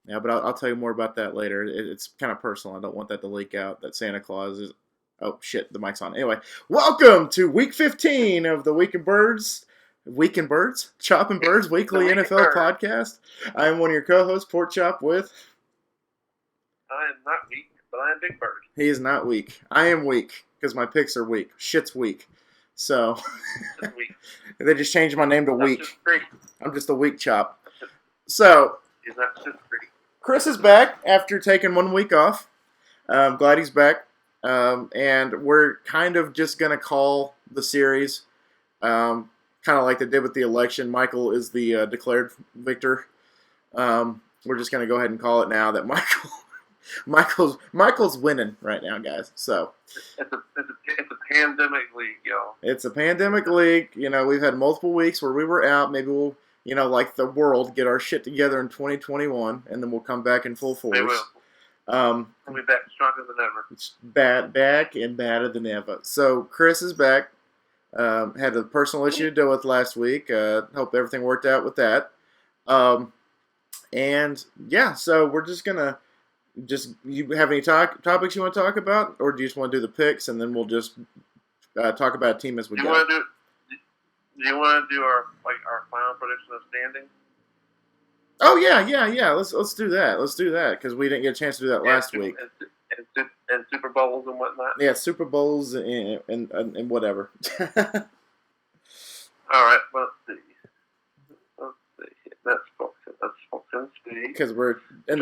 Yeah, but I'll tell you more about that later. It's kind of personal. I don't want that to leak out. That Santa Claus is. Oh shit, the mic's on. Anyway, welcome to week 15 of the Week in Birds, Chopping Birds The weekly weekend NFL bird. podcast. I am one of your co-hosts, Pork Chop. With I am not weak, but I am Big Bird. he is not weak. I am weak because my picks are weak. Shit's weak. So Just weak. they just changed my name to Not just Weak. pretty. I'm just a weak chop. Not just, So he's not just pretty. Chris is back after taking 1 week off. I'm glad he's back. And we're kind of just going to call the series kind of like they did with the election. Michael is the declared victor. We're just going to go ahead and call it now that Michael's winning right now, guys. So It's a pandemic league, y'all. it's a pandemic league. We've had multiple weeks where we were out. Maybe we'll, like the world, get our shit together in 2021, and then we'll come back in full They force. will. We'll be back stronger than ever. It's back and badder than ever. So Chris is back. Had a personal issue to deal with last week. Hope everything worked out with that. And yeah, so we're just gonna you have any topics you want to talk about, or do you just want to do the picks and then we'll just talk about a team as we Do you go? want to do? you want to do our final prediction of standing? Oh yeah. Let's do that. Let's do that because we didn't get a chance to do that last week. And Super Bowls and whatnot. Yeah, Super Bowls and whatever. All right. Let's see. That's Fulton Speed. Because we're in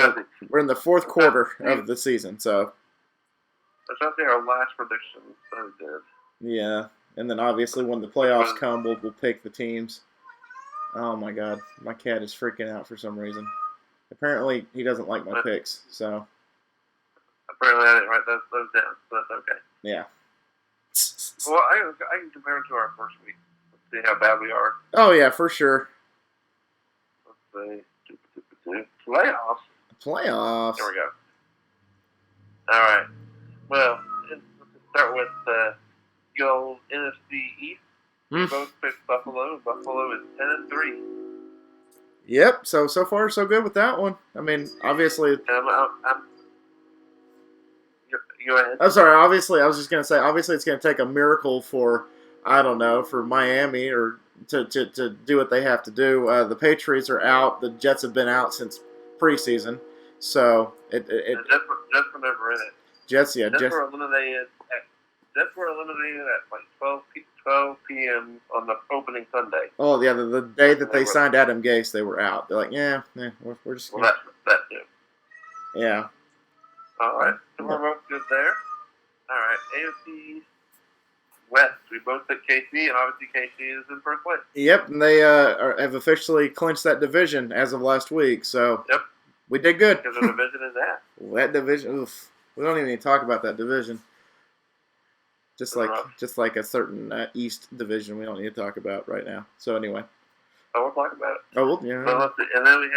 the fourth quarter of the season, so Let's not say our last predictions that we did. yeah. And then obviously when the playoffs come, we'll pick the teams. Oh my god, my cat is freaking out for some reason. Apparently he doesn't like my picks, so Apparently I didn't write those down, so that's okay. yeah. Well, I can compare them to our first week. Let's see how bad we are. Oh yeah, for sure. Let's see. Playoffs. Playoffs. There we go. All right. Well, let's start with the good old NFC East. We both picked Buffalo. Buffalo is 10-3. Yep. So far so good with that one. I mean, obviously. Go ahead. I'm sorry. Obviously, I was just gonna say. Obviously, it's gonna take a miracle for for Miami or to do what they have to do. The Patriots are out. The Jets have been out since preseason. So Jets were never in it. Jets were eliminated. Jets were eliminated at like 12 p.m. on the opening Sunday. Oh yeah, the day that they signed Adam Gase, they were out. They're like, we're just. Well, that's it. Yeah. All right, so we're both good there. All right, AFC West. We both picked KC, and obviously KC is in first place. Yep, and they have officially clinched that division as of last week. So yep, we did good. Because the division is that. That division, oof. We don't even need to talk about that division. Just like a certain East division, we don't need to talk about right now. So anyway. Oh, we'll talk about it. Oh, well, yeah. So let's see. And then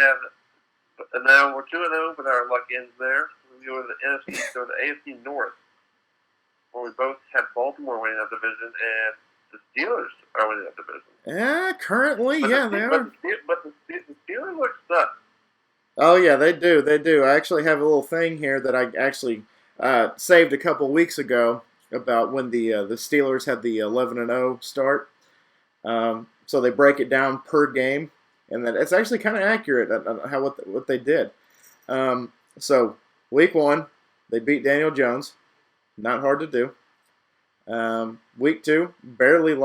now we're 2-0, but our luck ends there. We go to the NFC, go to the AFC North, where we both have Baltimore winning that division, and the Steelers are winning that division. Yeah, currently, they are. But the Steelers look stuck. Oh yeah, they do. They do. I actually have a little thing here that I actually saved a couple weeks ago about when the Steelers had the 11-0 start. So they break it down per game, and that it's actually kind of accurate on how what they did. So week 1, they beat Daniel Jones, not hard to do. Week 2, barely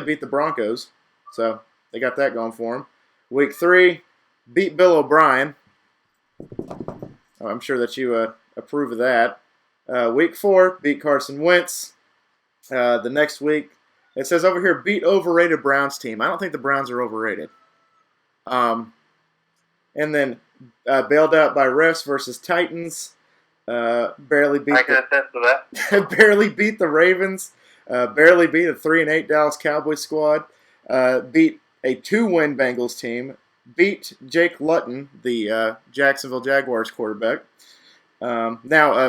beat the Broncos, so they got that going for them. Week 3, beat Bill O'Brien. I'm sure that you approve of that. Week 4, beat Carson Wentz. The next week, it says over here, beat overrated Browns team. I don't think the Browns are overrated. And then bailed out by refs versus Titans. Barely beat. I can attest to that. Barely beat the Ravens. Barely beat a 3-8 Dallas Cowboys squad. Beat a 2-win Bengals team. Beat Jake Luton, the Jacksonville Jaguars quarterback. Now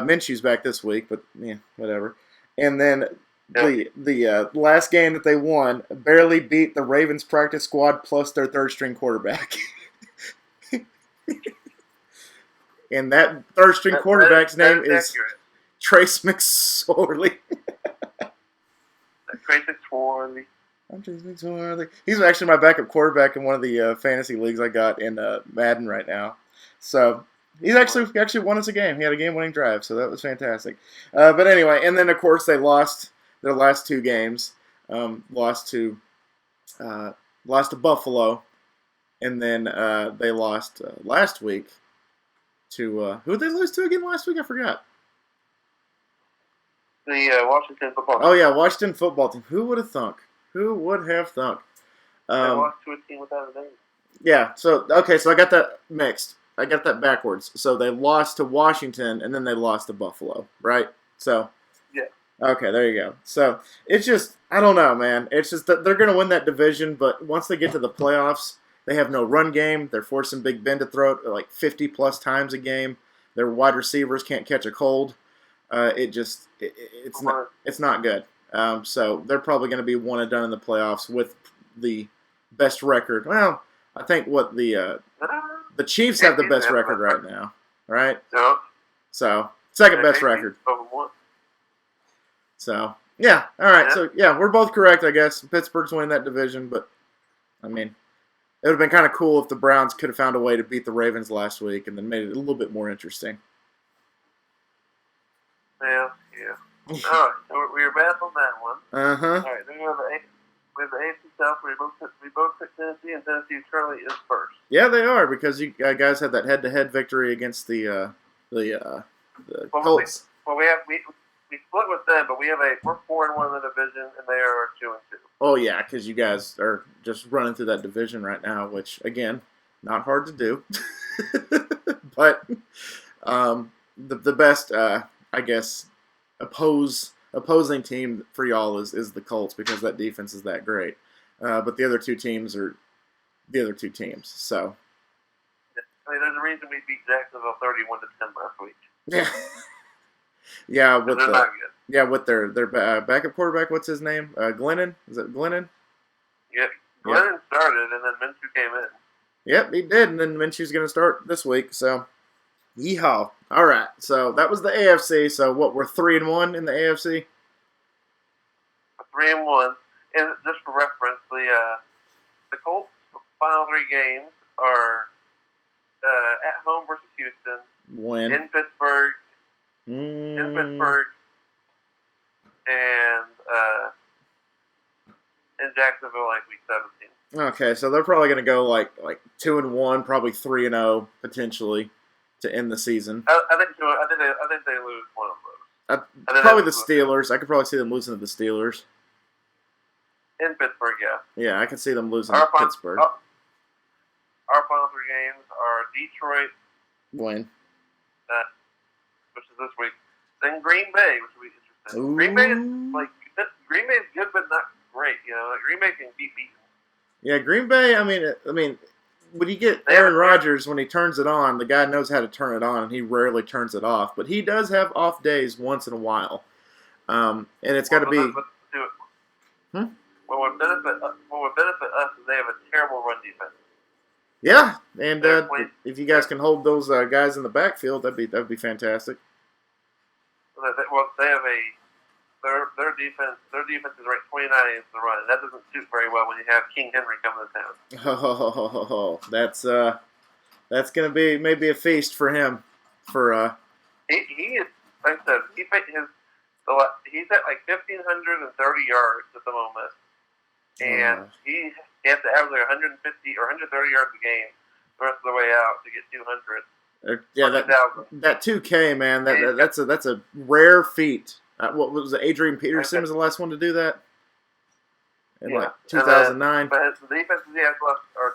Minshew's back this week, but yeah, whatever. And then the last game that they won barely beat the Ravens practice squad plus their third string quarterback. And that third string quarterback's name is accurate. Trace McSorley. Trace McSorley. He's actually my backup quarterback in one of the fantasy leagues I got in Madden right now. So he actually won us a game. He had a game-winning drive, so that was fantastic. But anyway, and then of course they lost their last two games. Lost to Buffalo, and then they lost last week to who did they lose to again last week? I forgot. The Washington football team. Oh yeah, Washington football team. Who would have thunk? Who would have thunk? They lost to a team without a name. Yeah. So okay, so I got that mixed. I got that backwards. So they lost to Washington, and then they lost to Buffalo, right? So. Yeah. Okay, there you go. So it's just, I don't know, man. It's just that they're going to win that division, but once they get to the playoffs, they have no run game. They're forcing Big Ben to throw it like 50-plus times a game. Their wide receivers can't catch a cold. It's not good. So they're probably going to be one and done in the playoffs with the best record. Well, I think what the Chiefs have the best record right now, right? No. So second best record. So, yeah, all right. So, yeah, we're both correct, I guess. Pittsburgh's winning that division, but, I mean, it would have been kind of cool if the Browns could have found a way to beat the Ravens last week and then made it a little bit more interesting. Yeah. All right, so we were bad on that one. Uh-huh. All right, then we have the AFC South. We both picked Tennessee, and Tennessee currently is first. Yeah, they are, because you guys had that head-to-head victory against the Colts. We split with them, but we're 4-1 in the division, and they are 2-2. Oh yeah, because you guys are just running through that division right now, which again, not hard to do. But the best, I guess, opposing team for y'all is the Colts because that defense is that great. But the other two teams are the other two teams. So. I mean, there's a reason we beat Jacksonville 31-10 last week. Yeah. Yeah, with they're not good. With their backup quarterback, what's his name? Glennon? Is it Glennon? Yep. Glennon started, and then Minshew came in. Yep, he did, and then Minshew's going to start this week. So, yeehaw! All right, so that was the AFC. So, what, we're 3-1 in the AFC? 3-1, and just for reference, the Colts' final three games are at home versus Houston, when in Pittsburgh. In Pittsburgh and in Jacksonville, like week 17. Okay, so they're probably going to go like 2-1, probably 3-0 potentially to end the season. I think they lose one of those. Probably the Steelers. I could probably see them losing to the Steelers. In Pittsburgh, yeah. Yeah, I can see them losing to Pittsburgh. Our final three games are Detroit. When? Which is this week. Then Green Bay, which will be interesting. Ooh. Green Bay is good, but not great. You know, Green Bay can be beaten. Yeah, Green Bay. I mean, when you get Aaron Rodgers, when he turns it on, the guy knows how to turn it on, and he rarely turns it off. But he does have off days once in a while, and it's got to be. What would benefit us is they have a terrible run defense. Yeah, and if you guys can hold those guys in the backfield, that'd be fantastic. Well, they have their defense. Their defense is ranked 29 against the run, and that doesn't suit very well when you have King Henry coming to town. Oh, that's gonna be maybe a feast for him. He is, like I said, he's at like 1,530 yards at the moment, and he has to average like 150 or 130 yards a game the rest of the way out to get 200. Yeah, that 2K, man, that's a rare feat. What was it? Adrian Peterson was the last one to do that in like 2009. But the defenses he has left are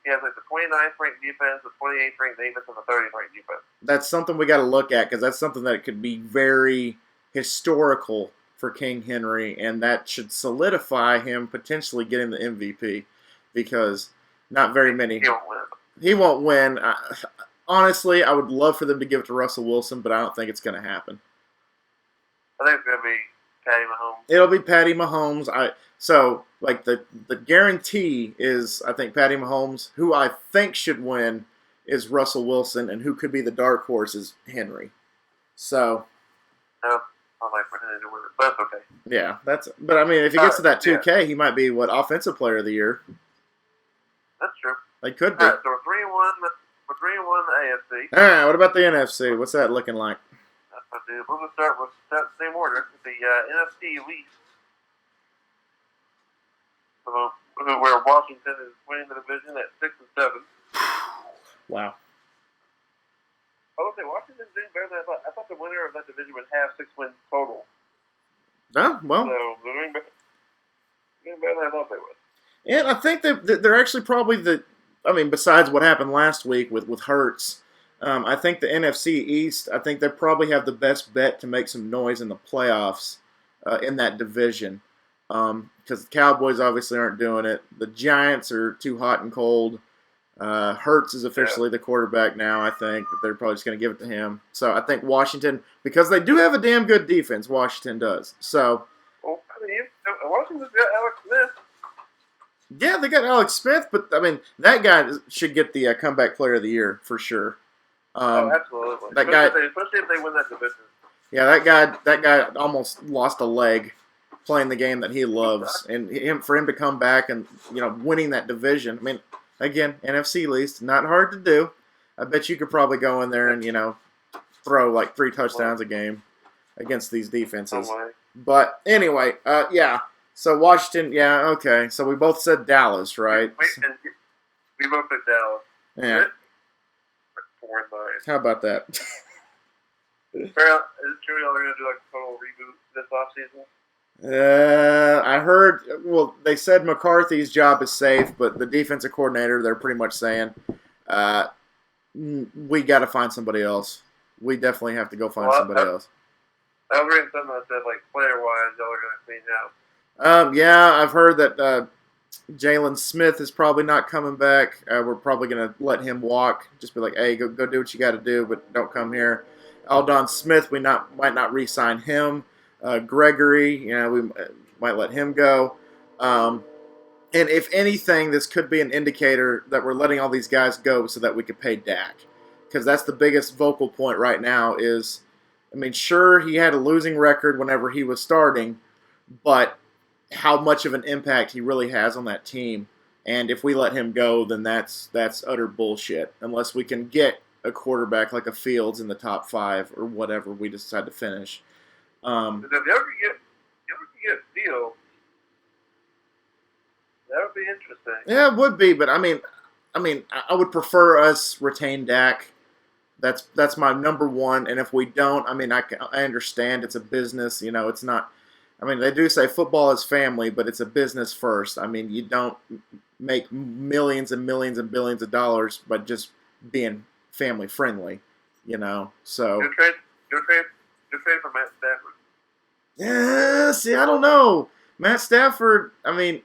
he has like the 29th ranked defense, the 28th ranked defense, and the 30th ranked defense. That's something we got to look at because that's something that could be very historical for King Henry, and that should solidify him potentially getting the MVP because not very many. He won't win. Honestly, I would love for them to give it to Russell Wilson, but I don't think it's going to happen. I think it's going to be Patty Mahomes. It'll be Patty Mahomes. So the guarantee is I think Patty Mahomes, who I think should win, is Russell Wilson, and who could be the dark horse is Henry. So. I like for Henry to win it, but that's okay. Yeah, but I mean, if he gets to that 2K, he might be offensive player of the year. That's true. They could be. All right, so we're 3-1. We're 3-1 in the AFC. All right, what about the NFC? What's that looking like? We're going to start with the same order. The NFC East. So, where Washington is winning the division at 6-7. Wow. I would say Washington's doing better than I thought. I thought the winner of that division would have 6 wins total. Oh, well. So they're doing better than I thought they would. And I think that they're actually probably besides what happened last week with Hurts, I think the NFC East, I think they probably have the best bet to make some noise in the playoffs in that division. Because the Cowboys obviously aren't doing it. The Giants are too hot and cold. Hurts is officially the quarterback now, I think. They're probably just going to give it to him. So I think Washington, because they do have a damn good defense, Washington does. So. Well, I mean, Washington's got Alex Smith. Yeah, they got Alex Smith, but, I mean, that guy should get the comeback player of the year for sure. Absolutely. Especially if they win that division. Yeah, that guy almost lost a leg playing the game that he loves. And for him to come back and, winning that division, I mean, again, NFC least, not hard to do. I bet you could probably go in there and, throw like 3 touchdowns a game against these defenses. But anyway, yeah. So Washington, yeah, okay. So we both said Dallas, right? We both said Dallas. Yeah. 4-9. How about that? Is it true y'all are going to do like a total reboot this offseason? I heard, well, they said McCarthy's job is safe, but the defensive coordinator, they're pretty much saying, we got to find somebody else. We definitely have to go find somebody else. I was reading something that said, like, player-wise, y'all are going to clean out. Yeah, I've heard that Jalen Smith is probably not coming back. We're probably going to let him walk. Just be like, hey, go do what you got to do, but don't come here. Aldon Smith, we might not re-sign him. Gregory, we might let him go. And if anything, this could be an indicator that we're letting all these guys go so that we could pay Dak. Because that's the biggest vocal point right now is, I mean, sure, he had a losing record whenever he was starting, but how much of an impact he really has on that team. And if we let him go, then that's utter bullshit. Unless we can get a quarterback like a Fields in the top 5 or whatever we decide to finish. If you ever get Fields, that would be interesting. Yeah, it would be, but I mean, I would prefer us retain Dak. That's my number one. And if we don't, I mean, I understand it's a business. It's not. I mean, they do say football is family, but it's a business first. I mean, you don't make millions and millions and billions of dollars by just being family friendly. So. Good trade for Matt Stafford. Yeah, see, I don't know. Matt Stafford, I mean,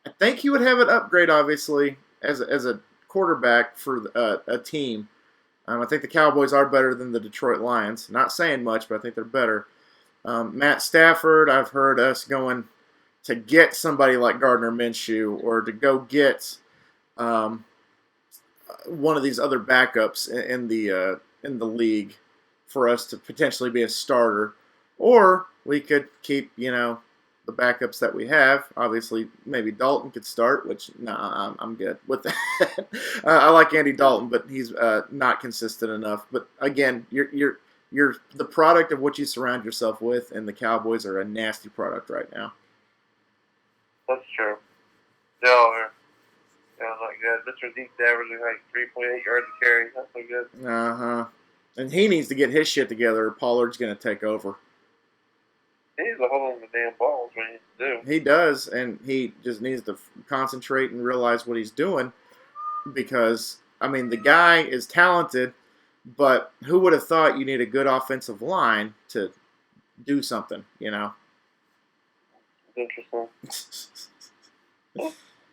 I think he would have an upgrade, obviously, as a quarterback for a team. I think the Cowboys are better than the Detroit Lions. Not saying much, but I think they're better. Matt Stafford, I've heard us going to get somebody like Gardner Minshew or to go get one of these other backups in the league for us to potentially be a starter. Or we could keep, the backups that we have. Obviously, maybe Dalton could start, which, I'm good with that. I like Andy Dalton, but he's not consistent enough. But again, you're the product of what you surround yourself with, and the Cowboys are a nasty product right now. That's true. Yeah, like that. Mr. Zeke's averaging like 3.8 yards a carry. That's so good. Uh-huh. And he needs to get his shit together, or Pollard's going to take over. He needs to hold on to the damn balls when he needs to do. He does, and he just needs to concentrate and realize what he's doing because, I mean, the guy is talented, but who would have thought you need a good offensive line to do something, Interesting. All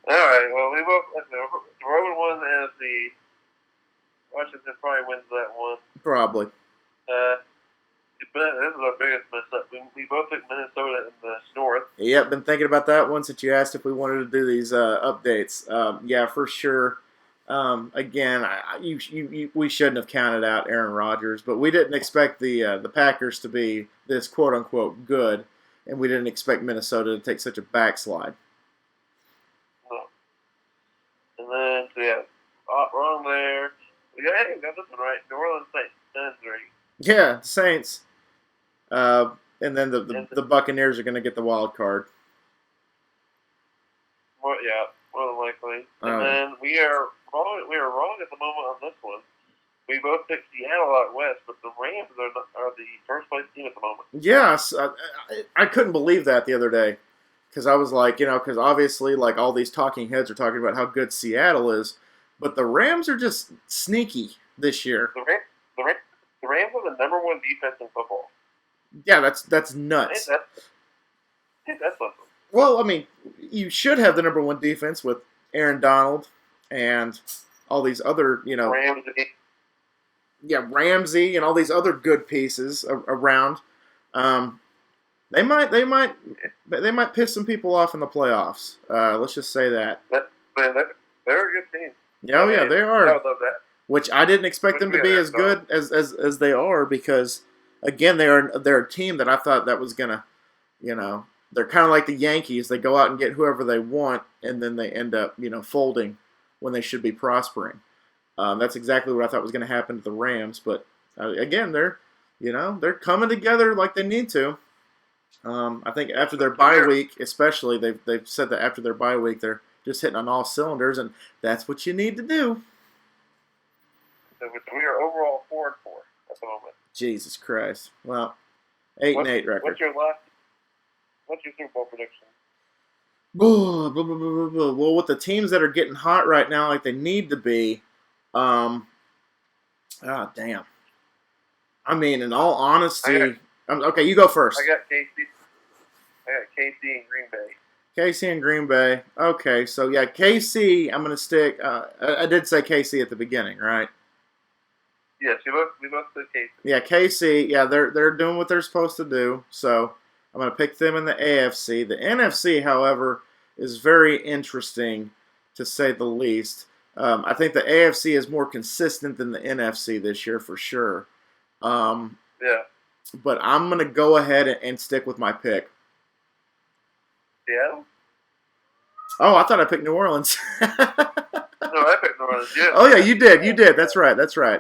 right, well, we both, we're 0-1 in the NFC. Washington probably wins that one. Probably. This is our biggest mess up. We both took Minnesota in the north. Yep, been thinking about that one since you asked if we wanted to do these updates. Yeah, for sure. Again, we shouldn't have counted out Aaron Rodgers, but we didn't expect the Packers to be this quote unquote good, and we didn't expect Minnesota to take such a backslide. No. And then so yeah, wrong there. We got this one right. New Orleans Saints 10-3. Yeah, the Saints. And then the Buccaneers are going to get the wild card. More than likely. And then we are wrong. We are wrong at the moment on this one. We both picked Seattle out west, but the Rams are the first place team at the moment. Yes, I couldn't believe that the other day, because I was like, because obviously, like, all these talking heads are talking about how good Seattle is, but the Rams are just sneaky this year. The Rams are the number one defense in football. Yeah, that's nuts. That's something. Well, I mean, you should have the number one defense with Aaron Donald and all these other, Ramsey. Yeah, Ramsey and all these other good pieces around. They might piss some people off in the playoffs. Let's just say that. They're a good team. Yeah, yeah, they are. I would love that. Which I didn't expect them to be as good as they are, because again, they're a team that I thought that was gonna, they're kind of like the Yankees. They go out and get whoever they want, and then they end up, folding when they should be prospering. That's exactly what I thought was going to happen to the Rams. But again, they're coming together like they need to. I think after their bye week, especially, they've said that after their bye week, they're just hitting on all cylinders, and that's what you need to do. So we are overall 4-4 at the moment. Jesus Christ! Well, 8-8 record. What's your Super Bowl prediction? Well, with the teams that are getting hot right now, like they need to be, damn. I mean, in all honesty, okay, you go first. I got KC and Green Bay. KC and Green Bay. Okay, so yeah, KC. I'm gonna stick. I did say KC at the beginning, right? Yes, we both said KC. Yeah, KC. Yeah, they're doing what they're supposed to do. So I'm going to pick them in the AFC. The NFC, however, is very interesting, to say the least. I think the AFC is more consistent than the NFC this year, for sure. Yeah. But I'm going to go ahead and stick with my pick. Seattle? Oh, I thought I picked New Orleans. No, I picked New Orleans. Yeah. Oh, yeah, you did. That's right.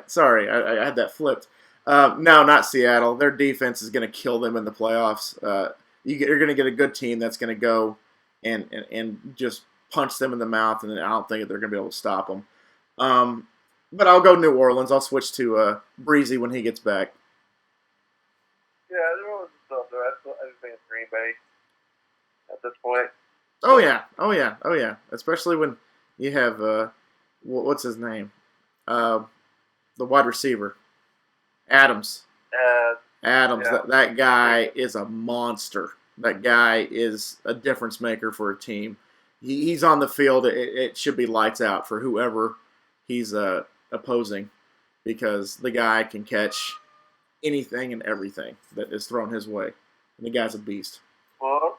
Sorry, I had that flipped. No, not Seattle. Their defense is going to kill them in the playoffs. You're going to get a good team that's going to go and just punch them in the mouth, and I don't think they're going to be able to stop them. But I'll go New Orleans. I'll switch to Breezy when he gets back. Yeah, New Orleans is still there. I just think it's Green Bay at this point. Oh yeah. Especially when you have what's his name, the wide receiver. Adams. Yeah. That guy is a monster. That guy is a difference maker for a team. He's on the field. It should be lights out for whoever he's opposing, because the guy can catch anything and everything that is thrown his way. And the guy's a beast. Well,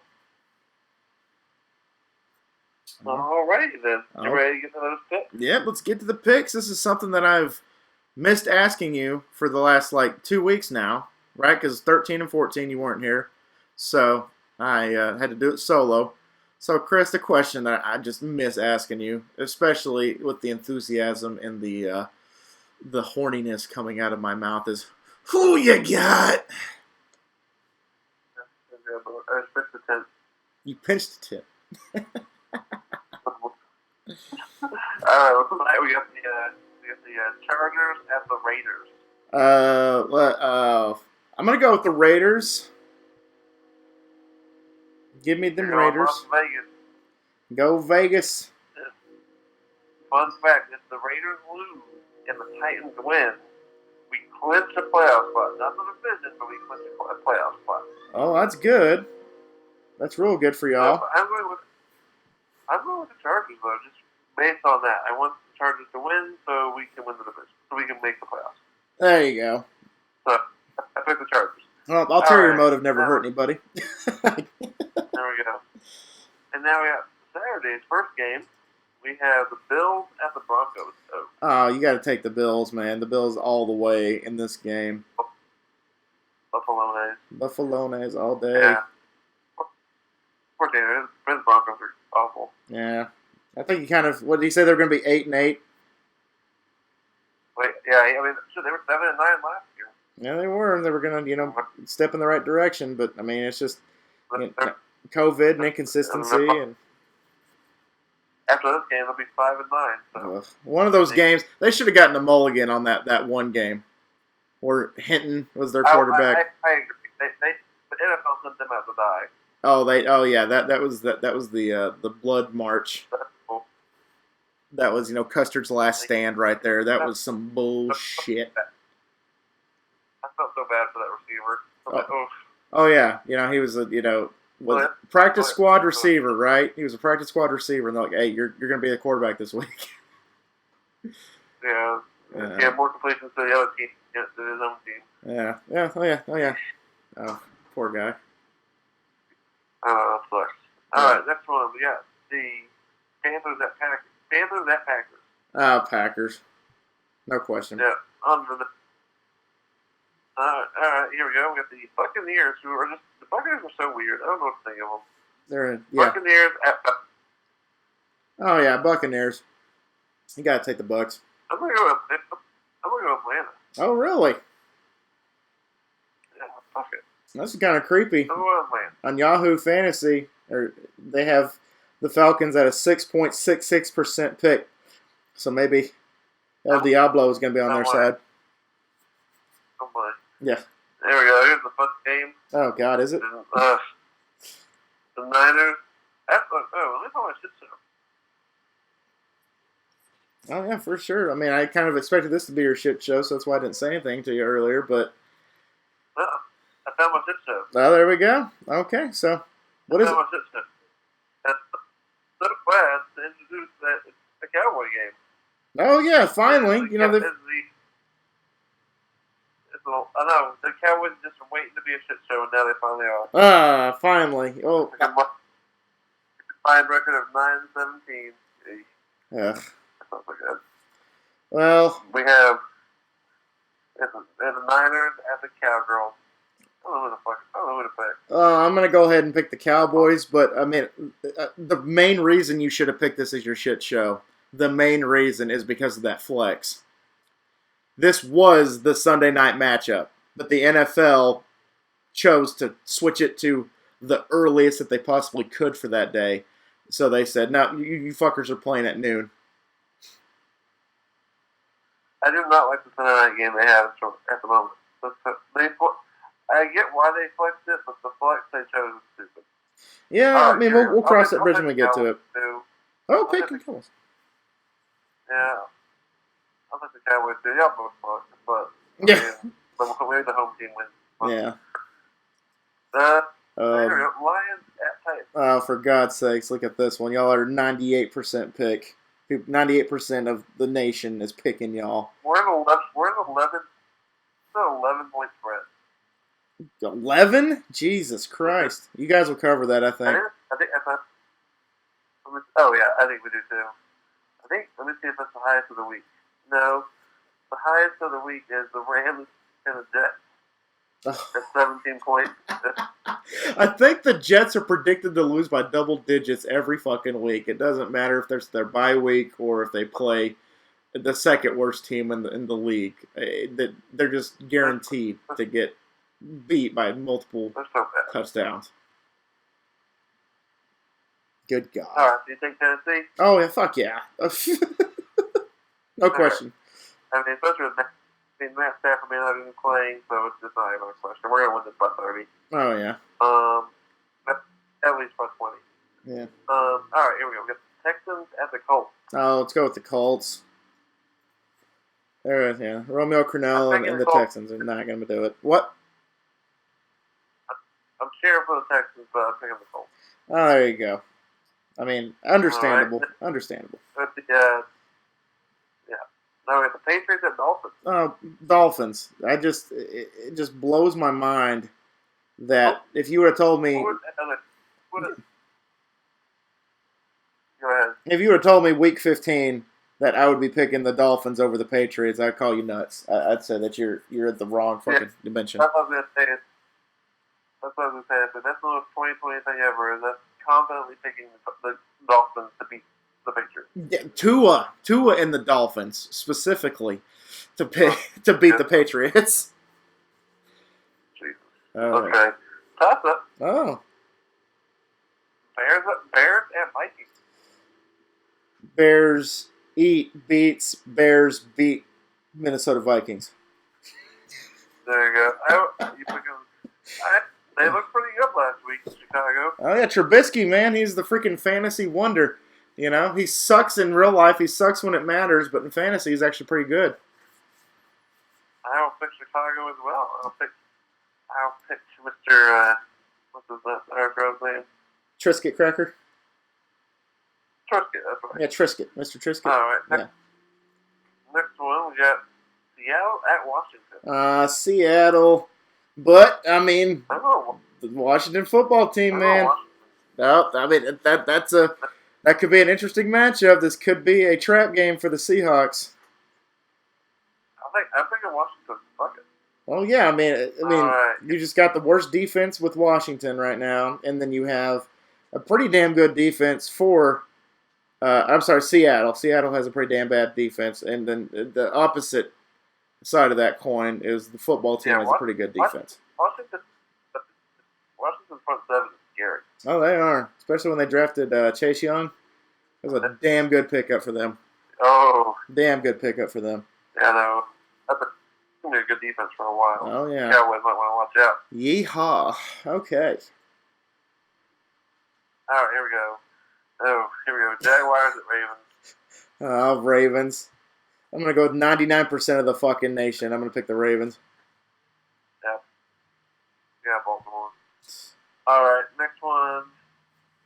alrighty then. You ready to get to those picks? Yep, let's get to the picks. This is something that I've missed asking you for the last 2 weeks now, right? Because 13 and 14 you weren't here, so I had to do it solo. So, Chris, the question that I just miss asking you, especially with the enthusiasm and the horniness coming out of my mouth, is who you got? I pinched the tent. You pinched the tip. Well, tonight we got the Chargers and the Raiders. I'm gonna go with the Raiders. Give me them Raiders. Vegas. Go Vegas. Fun fact: if the Raiders lose and the Titans win, we clinch a playoff spot. Not the division, but we clinch a playoff spot. Oh, that's good. That's real good for y'all. I'm going with the Chargers though, just based on that. I want the Chargers to win so we can win the division, so we can make the playoffs. There you go. So I picked the Chargers. Well, ulterior motive never hurt anybody. There we go. And now we got Saturday's first game. we have the Bills at the Broncos. Oh, Oh, you got to take the Bills, man. The Bills all the way in this game. Buffalo A's. Buffalones all day. Yeah. Poor team. The Broncos are awful. Yeah. I think you kind of. What did he say? They're going to be 8-8. Wait, yeah, I mean, shit, they were 7-9 last year. Yeah, they were. They were going to, step in the right direction. But I mean, it's just COVID and inconsistency and. After this game, they'll be 5-9. So. One of those games, they should have gotten a mulligan on that one game, where Hinton was their quarterback. I agree. The NFL sent them out to die. Oh yeah, that was the blood march. Cool. That was Custer's last stand right there. That was some bullshit. I felt so bad for that receiver. Oh yeah, he was was practice squad receiver, right? He was a practice squad receiver, and they're like, "Hey, you're going to be the quarterback this week." Yeah, he had more completions to the other team than his own team. Yeah. Oh yeah. Oh, poor guy. That sucks. All right, next one we got the Panthers at Packers. Packers, no question. Yeah, under the. All right, here we go. We got the Buccaneers, the Buccaneers are so weird. I don't know what to think of them. They're Buccaneers at. Oh yeah, Buccaneers. You gotta take the Bucks. I'm gonna go Atlanta. Oh really? Yeah, fuck it. That's kind of creepy. I'm going Atlanta. On Yahoo Fantasy, they have the Falcons at a 6.66% pick. So maybe El Diablo is going to be on their side. Oh my. Yeah. There we go. Here's the fun game. Oh God, is it? The Niners. Let me call my shit show. Oh yeah, for sure. I mean, I kind of expected this to be your shit show, so that's why I didn't say anything to you earlier. But I found my shit show. Oh, there we go. Okay, so what is it? My shit show. And so glad to introduce the Cowboy game. Oh yeah, finally. I know the Cowboys just were waiting to be a shit show, and now they finally are. Finally. Oh. Combined record of 9-17. Yeah. That's not so good. Well, we have the Niners at the Cowgirls. I don't know who to pick. I'm going to go ahead and pick the Cowboys, but I mean, the main reason you should have picked this as your shit show, the main reason is because of that flex. This was the Sunday night matchup, but the NFL chose to switch it to the earliest that they possibly could for that day. So they said, no, you fuckers are playing at noon. I do not like the Sunday night game they have at the moment. I get why they flexed it, but the flex they chose is stupid. Yeah, I mean, we'll cross that bridge when we get to it. Oh, pick the Cowboys. Yeah. I think the Cowboys do. Y'all both fuck, but yeah. Maybe the home team wins. Yeah. Lions at Titans. Oh, for God's sakes, look at this one. Y'all are 98% pick. 98% of the nation is picking y'all. We're in 11. It's an 11-point spread. 11? Jesus Christ! You guys will cover that, I think. Oh yeah, I think we do too. Let me see if that's the highest of the week. No, the highest of the week is the Rams and the Jets. At 17 points. I think the Jets are predicted to lose by double digits every fucking week. It doesn't matter if there's their bye week or if they play the second worst team in the league. They're just guaranteed to get beat by multiple touchdowns. Good God. All right, do you think Tennessee? Oh, yeah, fuck yeah. No question. I mean, especially with Matt Stafford may not even playing, so it's just not even a question. We're going to win this by 30. Oh, yeah. At least by 20. Yeah. All right, here we go. We got the Texans at the Colts. Oh, let's go with the Colts. There, yeah. Romeo Crennel and the Texans are not going to do it. What? I'm cheering for the Texans, but I'm picking the Colts. Oh, there you go. I mean, understandable. Right. Understandable. Yeah. Now we have the Patriots and Dolphins. Oh, Dolphins. It just blows my mind that if you would have told me... Go ahead. If you would have told me week 15 that I would be picking the Dolphins over the Patriots, I'd call you nuts. I'd say that you're at the wrong fucking dimension. That's what I was going to say. That's what I was going to say. But that's the most 2020 thing ever. Is that's confidently picking the Dolphins to beat the Patriots. Yeah, Tua and the Dolphins specifically to beat the Patriots. Jesus. Right. Okay. Toss up. Oh, Bears and Vikings. Bears beat Minnesota Vikings. There you go. They looked pretty good last week in Chicago. Oh yeah, Trubisky, man, he's the freaking fantasy wonder. You know, he sucks in real life. He sucks when it matters, but in fantasy, he's actually pretty good. I'll pick Chicago as well. I'll pick Mr. What's our girl's name? Triscuit Cracker. Triscuit, that's right. Yeah, Triscuit, Mr. Triscuit. All right. Yeah. Next one, we got Seattle at Washington. Seattle, but I mean, I don't know. the Washington football team, I man. know No, I mean that could be an interesting matchup. This could be a trap game for the Seahawks. I'm thinking Washington. Fuck it. Well, yeah, I mean, right. You just got the worst defense with Washington right now, and then you have a pretty damn good defense for. I'm sorry, Seattle. Seattle has a pretty damn bad defense, and then the opposite side of that coin is the football team has a pretty good defense. Washington's front seven is scary. Oh, they are, especially when they drafted Chase Young. It was a damn good pickup for them. Oh, Damn good pickup for them. yeah, no, that's gonna be a good defense for a while. Oh yeah. Cowboys might want to watch out. Yeehaw. Okay. All right, here we go. Oh, here we go. Jaguars at Ravens. Ravens. I'm going to go with 99% of the fucking nation. I'm going to pick the Ravens. Yeah, Baltimore. All right, next one.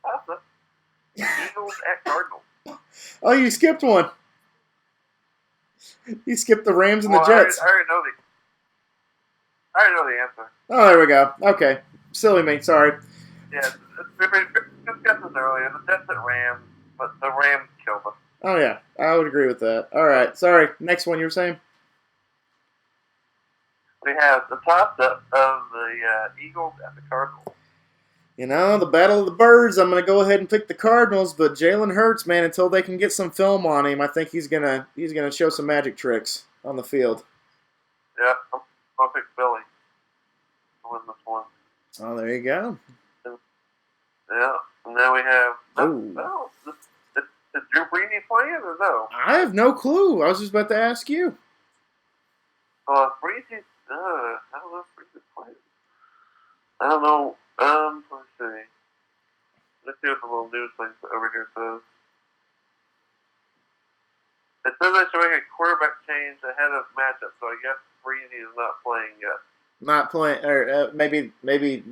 Awesome. Eagles at Cardinals. Oh, you skipped one. You skipped the Rams and the Well, Jets. I already know the answer. Oh, there we go. Okay. Silly me. Sorry. Yeah, discussed this earlier. The Jets at Rams, but the Rams killed us. Oh, yeah. I would agree with that. All right. Sorry. Next one you were saying? We have the toss-up of the Eagles at the Cardinals. You know, the Battle of the Birds, I'm going to go ahead and pick the Cardinals, but Jalen Hurts, man, until they can get some film on him, I think he's gonna show some magic tricks on the field. Yeah, I'll pick Philly to win this one. Oh, there you go. Yeah, and then we have... Ooh. Is Drew Brees playing or no? I have no clue. I was just about to ask you. Brees, I don't know if Brees is playing. I don't know. Let's see. Let's see what the little news thing over here says. It says they should make a quarterback change ahead of matchup, so I guess Breezy is not playing yet. Not playing, or maybe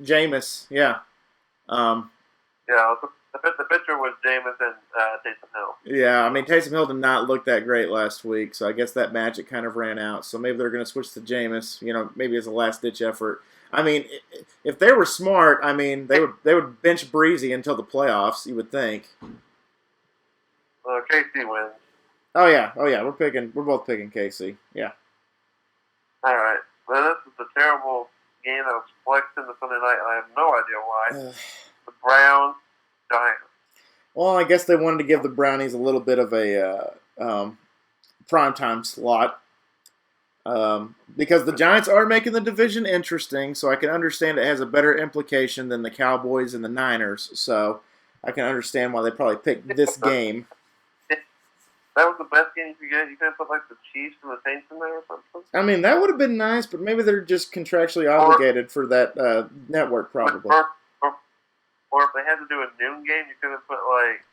Jameis. Yeah. Yeah, the pitcher was Jameis and Taysom Hill. Yeah, I mean Taysom Hill did not look that great last week, so I guess that magic kind of ran out. So maybe they're going to switch to Jameis. You know, maybe as a last ditch effort. I mean, if they were smart, I mean they would bench Breezy until the playoffs. You would think. KC wins. Oh yeah. We're both picking KC. Yeah. All right. Well, this is a terrible game that was flexed into Sunday night, and I have no idea why. The Browns, Giants. Well, I guess they wanted to give the Brownies a little bit of a primetime slot. Because the Giants are making the division interesting, so I can understand it has a better implication than the Cowboys and the Niners. So I can understand why they probably picked this game. That was the best game you could get. You could have put like the Chiefs and the Saints in there or something. I mean, that would have been nice, but maybe they're just contractually obligated for that network, probably. Or if they had to do a noon game, you could have put like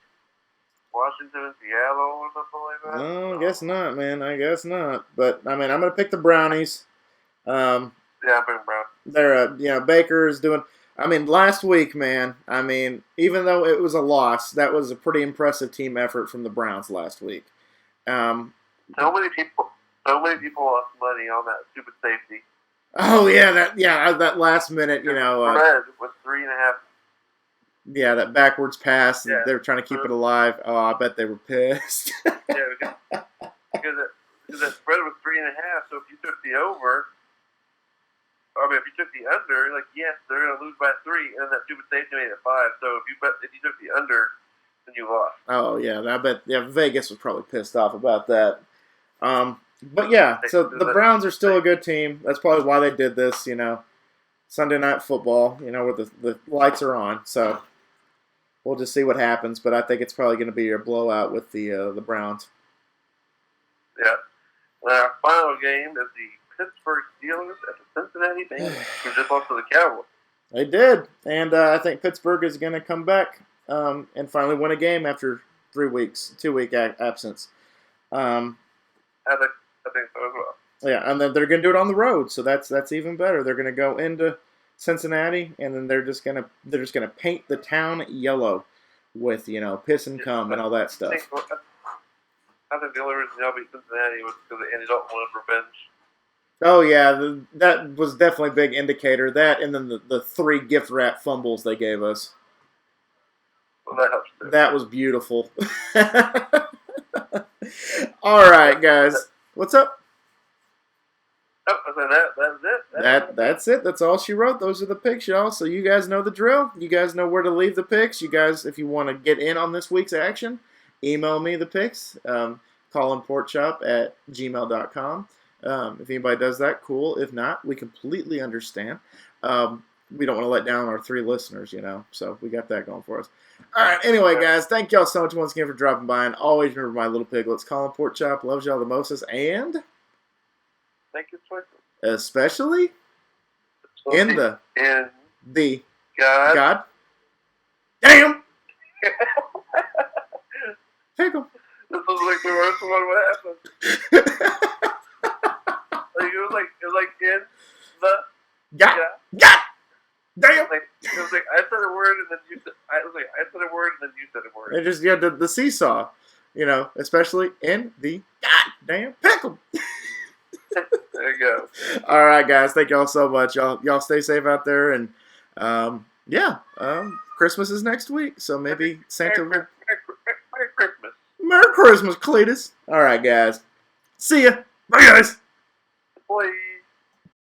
Washington and Seattle or something like that. Oh, I guess not, man. I guess not. But I mean, I'm gonna pick the Brownies. Yeah, I'm picking Browns. They're Baker is doing. I mean, last week, man. I mean, even though it was a loss, that was a pretty impressive team effort from the Browns last week. So many people lost money on that stupid safety. Oh yeah, that last minute, Red was 3.5. Yeah, that backwards pass. Yeah. They were trying to keep it alive. Oh, I bet they were pissed. Yeah, because the spread was 3.5. So if you took the over, if you took the under, like yes, they're gonna lose by 3, and then that stupid safety made it 5. So if you took the under, then you lost. Oh yeah, I bet. Yeah, Vegas was probably pissed off about that. But yeah, so the Browns are still a good team. That's probably why they did this. Sunday Night Football. Where the lights are on. So we'll just see what happens. But I think it's probably going to be a blowout with the Browns. Yeah. And our final game is the Pittsburgh Steelers at the Cincinnati Bengals, who just lost to the Cowboys. They did, and I think Pittsburgh is going to come back and finally win a game after 2-week absence. I think so as well. Yeah, and then they're going to do it on the road, so that's even better. They're going to go into Cincinnati, and then they're just going to paint the town yellow with piss and cum and all that stuff. I think the only reason y'all beat Cincinnati was because Andy Dalton wanted revenge. Oh yeah, that was definitely a big indicator. That and then the 3 gift wrap fumbles they gave us. Well, that helps too. That was beautiful. All right, guys. What's up? Oh, so that's it. That's it. That's all she wrote. Those are the picks, y'all. So you guys know the drill. You guys know where to leave the picks. You guys, if you want to get in on this week's action, email me the picks. ColinPortchop@gmail.com. If anybody does that, cool. If not, we completely understand. We don't want to let down our 3 listeners, so we got that going for us. All right, anyway, guys, thank y'all so much once again for dropping by, and always remember my little piglets. Colin Portchop loves y'all the mostest, and thank you, Twitter. Especially in the God. Damn! Pickle. This was like the worst one. What happened? It was like in the God. Damn! It was like I said a word and then you said. I said a word and then you said a word. It just the seesaw, especially in the goddamn pickle. There you go. All right, guys. Thank y'all so much. Y'all stay safe out there, and Christmas is next week, so maybe Santa. Merry Christmas. Merry Christmas, Cletus. All right, guys. See ya. Bye, guys. Please.